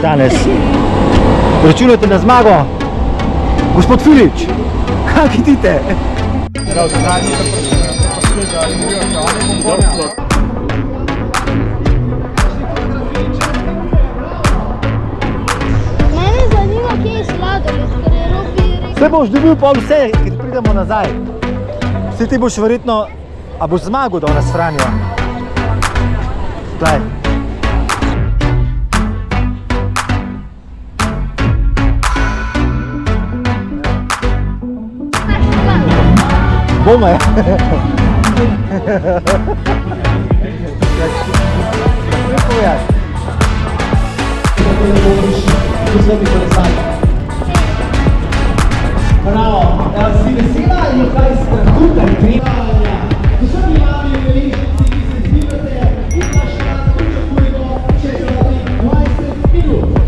danes. Računate na zmago? Gospod Filič, kaj vidite? Mene zanima, kje je sladoled, ker je Robi rekel... Vse boš dobil pol vse, ker pridemo nazaj. Vse ti boš verjetno, a boš zmagal, da nas Franjo? Glej. Bome. Bravo, si vesela in kaj ste tukaj prijavljanja? Vsemi mami in veličnici, ki se zbivate in naš nas pričakujemo čez 20 minut.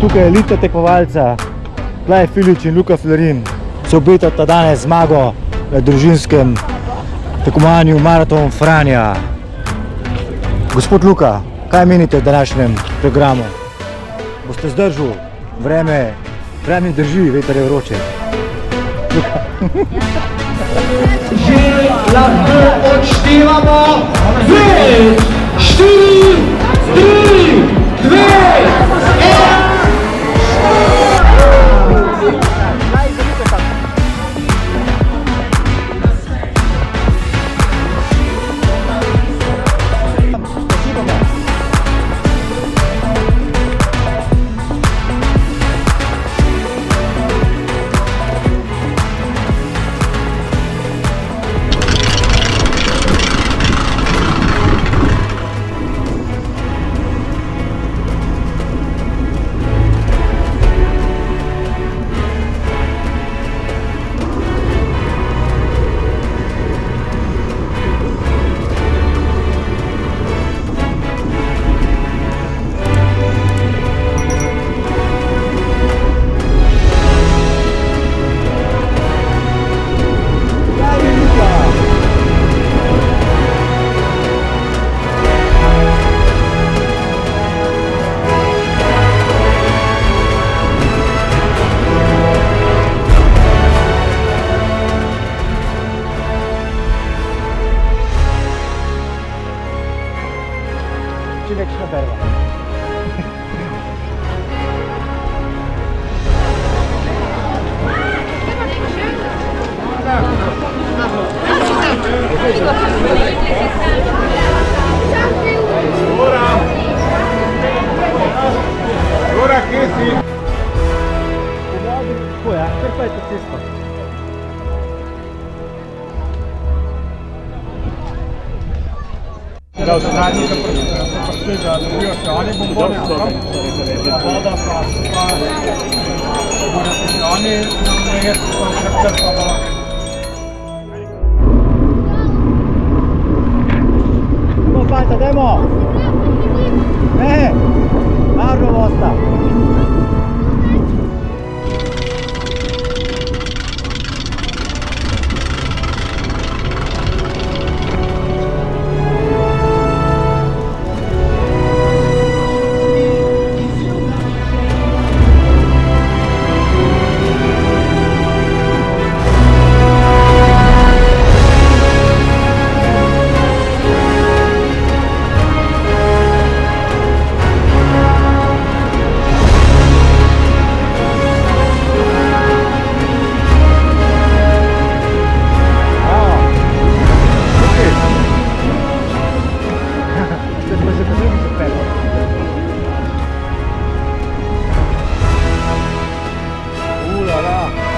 Tukaj je elita tekmovalca, Plaj Filič in Luka Florin, se obetata danes zmago na družinskem tekmovanju Maraton Franja. Gospod Luka, kaj menite v današnjem programu? Boste zdržali? Vreme drži, veter je vroče. Že lahko odštevamo 5, 4, 3, 2, 1. Nekšna berba. Gora, kje si? Tako ja, črpajte cesto. Da, v zadnji se prišli, da dobijo še oni bombone, voda pa oni ne jesti, to še črpa da. Dajmo, fajta, dajmo! Ne, varno vosta. Là là.